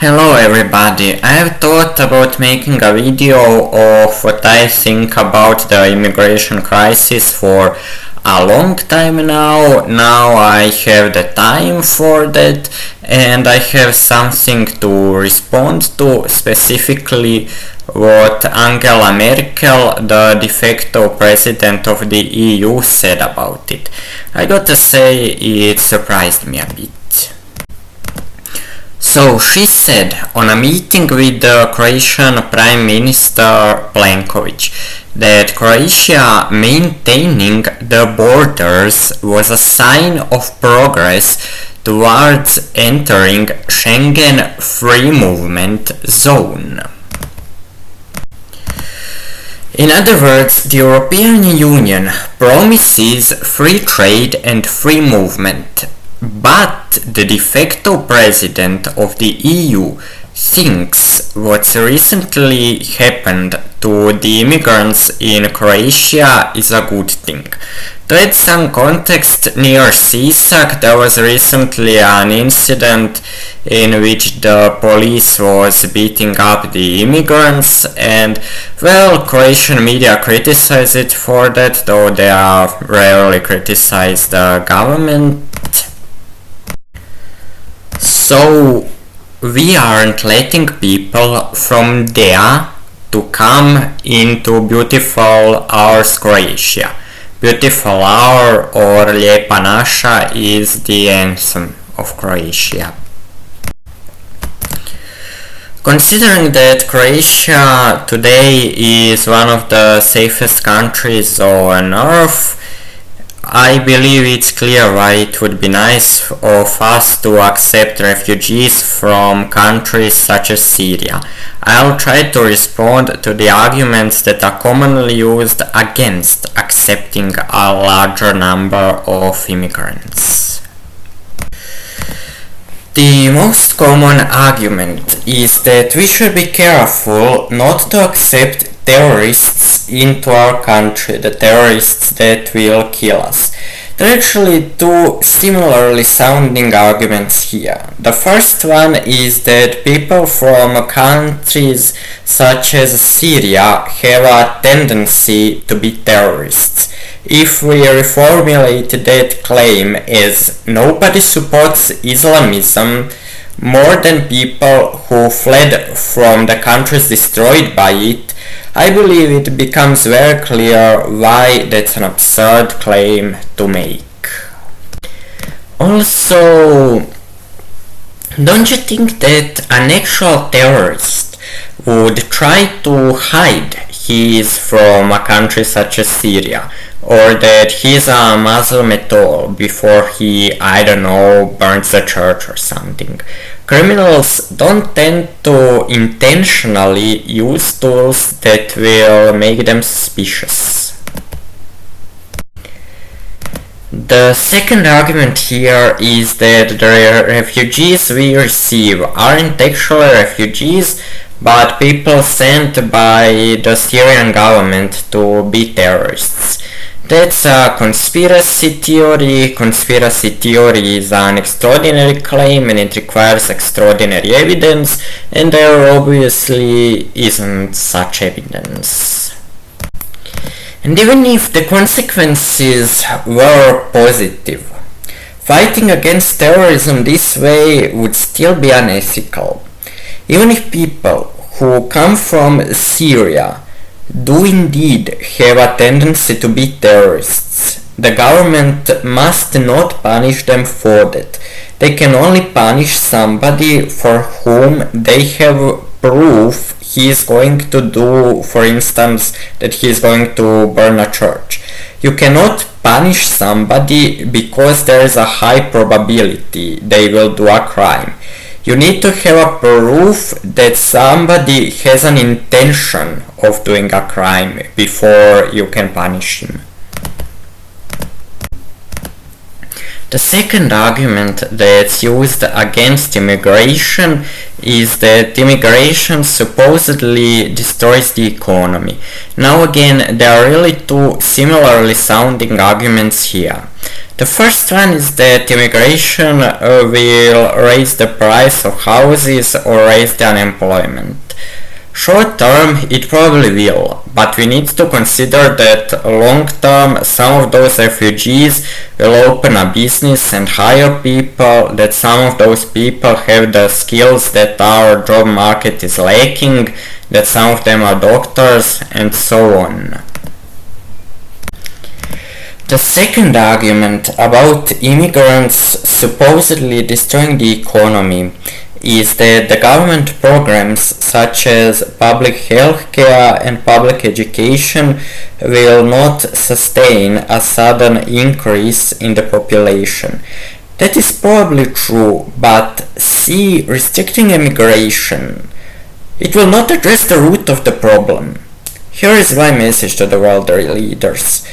Hello everybody, I have thought about making a video of what I think about the immigration crisis for a long time now. Now I have the time for that and I have something to respond to, specifically what Angela Merkel, the de facto president of the EU, said about it. I gotta say, it surprised me a bit. So she said on a meeting with the Croatian Prime Minister Plenković that Croatia maintaining the borders was a sign of progress towards entering Schengen free movement zone. In other words, the European Union promises free trade and free movement, but the de facto president of the EU thinks what's recently happened to the immigrants in Croatia is a good thing. To add some context, near Sisak there was recently an incident in which the police was beating up the immigrants, and well, Croatian media criticize it for that, though they rarely criticize the government. So we aren't letting people from there to come into beautiful our Croatia. Beautiful our, or Lijepa naša, is the anthem of Croatia. Considering that Croatia today is one of the safest countries on earth, I believe it's clear why it would be nice of us to accept refugees from countries such as Syria. I'll try to respond to the arguments that are commonly used against accepting a larger number of immigrants. The most common argument is that we should be careful not to accept terrorists into our country, the terrorists that will kill us. There are actually two similarly sounding arguments here. The first one is that people from countries such as Syria have a tendency to be terrorists. If we reformulate that claim as nobody supports Islamism more than people who fled from the countries destroyed by it, I believe it becomes very clear why that's an absurd claim to make. Also, don't you think that an actual terrorist would try to hide he is from a country such as Syria, or that he's a Muslim at all before he, I don't know, burns the church or something? Criminals don't tend to intentionally use tools that will make them suspicious. The second argument here is that the refugees we receive aren't actually refugees, but people sent by the Syrian government to be terrorists. That's a conspiracy theory. Conspiracy theory is an extraordinary claim and it requires extraordinary evidence, and there obviously isn't such evidence. And even if the consequences were positive, fighting against terrorism this way would still be unethical. Even if people who come from Syria do indeed have a tendency to be terrorists, the government must not punish them for that. They can only punish somebody for whom they have proof he is going to do, for instance, that he is going to burn a church. You cannot punish somebody because there is a high probability they will do a crime. You need to have a proof that somebody has an intention of doing a crime before you can punish him. The second argument that's used against immigration is that immigration supposedly destroys the economy. Now again, there are really two similarly sounding arguments here. The first one is that immigration will raise the price of houses or raise the unemployment. Short term, it probably will, but we need to consider that long term some of those refugees will open a business and hire people, that some of those people have the skills that our job market is lacking, that some of them are doctors, and so on. The second argument about immigrants supposedly destroying the economy is that the government programs such as public health care and public education will not sustain a sudden increase in the population. That is probably true, but see, restricting immigration, it will not address the root of the problem. Here is my message to the world leaders.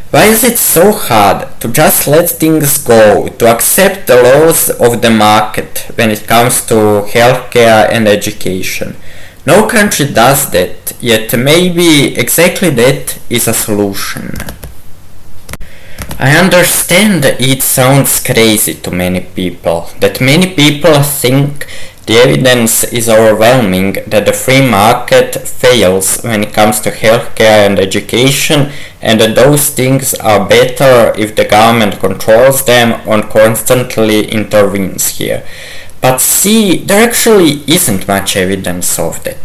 Why is it so hard to just let things go, to accept the laws of the market when it comes to healthcare and education? No country does that, yet maybe exactly that is a solution. I understand it sounds crazy to many people, that many people think the evidence is overwhelming that the free market fails when it comes to healthcare and education, and that those things are better if the government controls them or constantly intervenes here. But see, there actually isn't much evidence of that.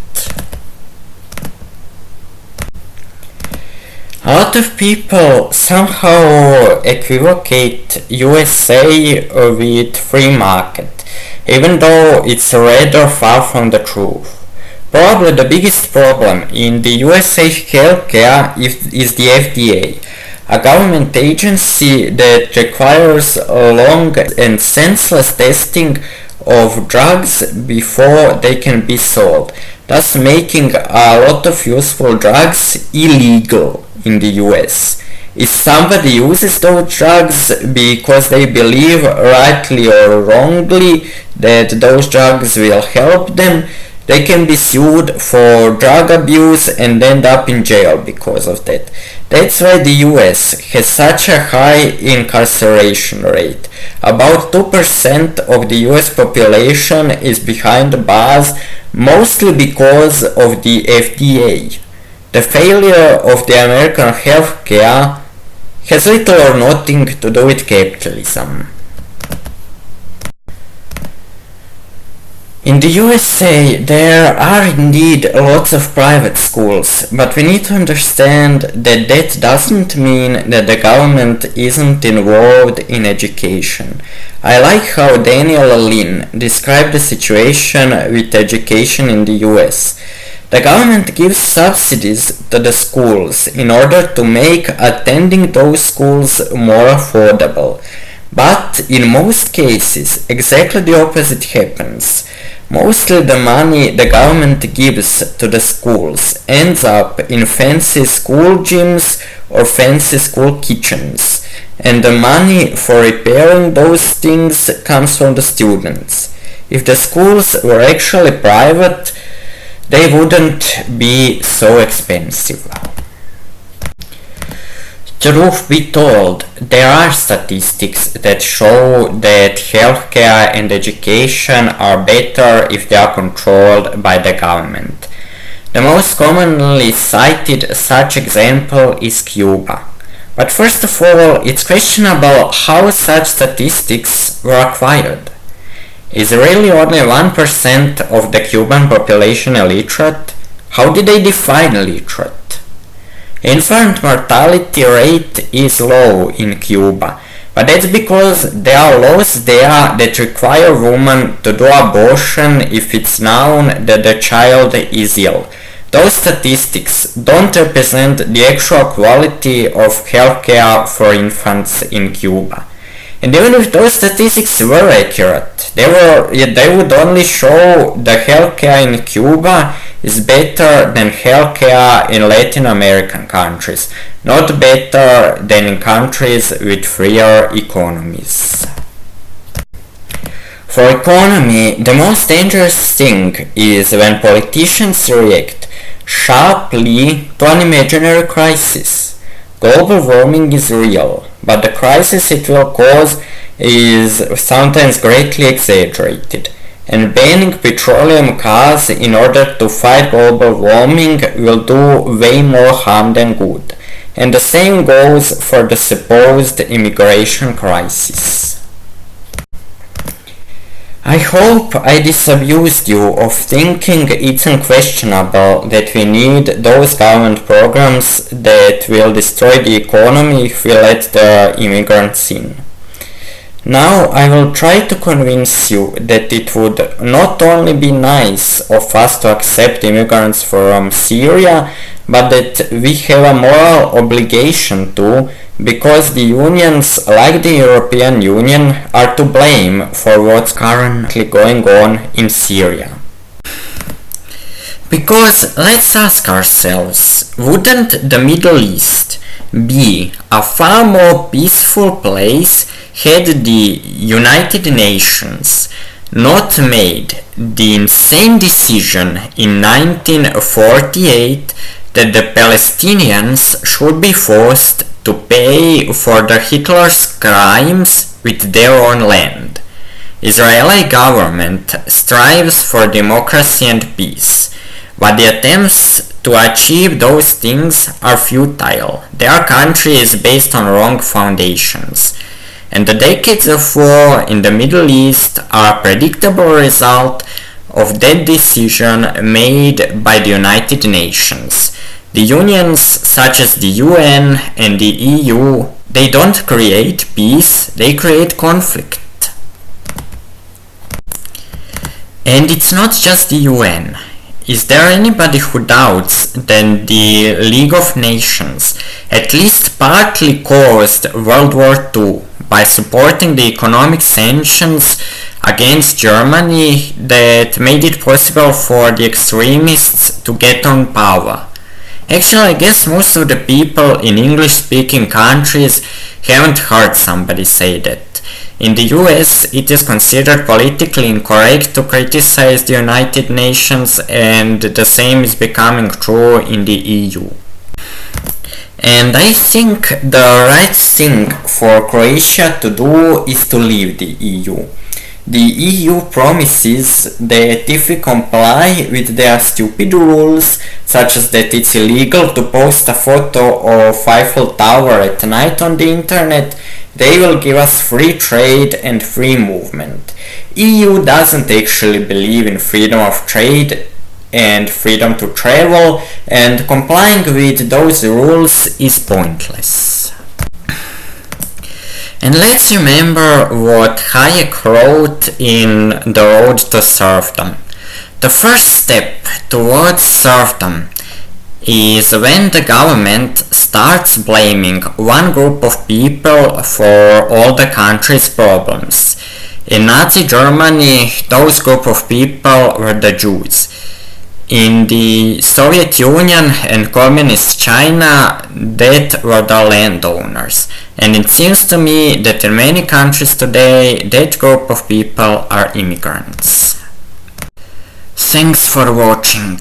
A lot of people somehow equivocate USA with free market, even though it's rather far from the truth. Probably the biggest problem in the USA healthcare is the FDA, a government agency that requires long and senseless testing of drugs before they can be sold, thus making a lot of useful drugs illegal in the US. If somebody uses those drugs because they believe, rightly or wrongly, that those drugs will help them, they can be sued for drug abuse and end up in jail because of that. That's why the US has such a high incarceration rate. About 2% of the US population is behind bars, mostly because of the FDA. The failure of the American healthcare has little or nothing to do with capitalism. In the USA, there are indeed lots of private schools, but we need to understand that that doesn't mean that the government isn't involved in education. I like how Daniel Lin described the situation with education in the US. The government gives subsidies to the schools in order to make attending those schools more affordable. But in most cases, exactly the opposite happens. Mostly the money the government gives to the schools ends up in fancy school gyms or fancy school kitchens, and the money for repairing those things comes from the students. If the schools were actually private, they wouldn't be so expensive. Truth be told, there are statistics that show that healthcare and education are better if they are controlled by the government. The most commonly cited such example is Cuba. But first of all, it's questionable how such statistics were acquired. Is really only 1% of the Cuban population illiterate? How did they define literate? Infant mortality rate is low in Cuba, but that's because there are laws there that require women to do abortion if it's known that the child is ill. Those statistics don't represent the actual quality of healthcare for infants in Cuba. And even if those statistics were accurate, they would only show the healthcare in Cuba is better than healthcare in Latin American countries, not better than in countries with freer economies. For economy, the most dangerous thing is when politicians react sharply to an imaginary crisis. Global warming is real, but the crisis it will cause is sometimes greatly exaggerated, and banning petroleum cars in order to fight global warming will do way more harm than good. And the same goes for the supposed immigration crisis. I hope I disabused you of thinking it's unquestionable that we need those government programs that will destroy the economy if we let the immigrants in. Now I will try to convince you that it would not only be nice of us to accept immigrants from Syria, but that we have a moral obligation to, because the unions, like the European Union, are to blame for what's currently going on in Syria. Because let's ask ourselves, wouldn't the Middle East be a far more peaceful place had the United Nations not made the insane decision in 1948 that the Palestinians should be forced to pay for the Hitler's crimes with their own land? Israeli government strives for democracy and peace, but the attempts to achieve those things are futile. Their country is based on wrong foundations, and the decades of war in the Middle East are a predictable result of that decision made by the United Nations. The unions such as the UN and the EU, they don't create peace, they create conflict. And it's not just the UN. Is there anybody who doubts that the League of Nations at least partly caused World War II by supporting the economic sanctions against Germany that made it possible for the extremists to get on power? Actually, I guess most of the people in English-speaking countries haven't heard somebody say that. In the US, it is considered politically incorrect to criticize the United Nations, and the same is becoming true in the EU. And I think the right thing for Croatia to do is to leave the EU. The EU promises that if we comply with their stupid rules, such as that it's illegal to post a photo of Eiffel Tower at night on the internet, they will give us free trade and free movement. EU doesn't actually believe in freedom of trade and freedom to travel, and complying with those rules is pointless. And let's remember what Hayek wrote in The Road to Serfdom. The first step towards serfdom is when the government starts blaming one group of people for all the country's problems. In Nazi Germany, those group of people were the Jews. In the Soviet Union and Communist China, that were the landowners. And it seems to me that in many countries today, that group of people are immigrants. Thanks for watching.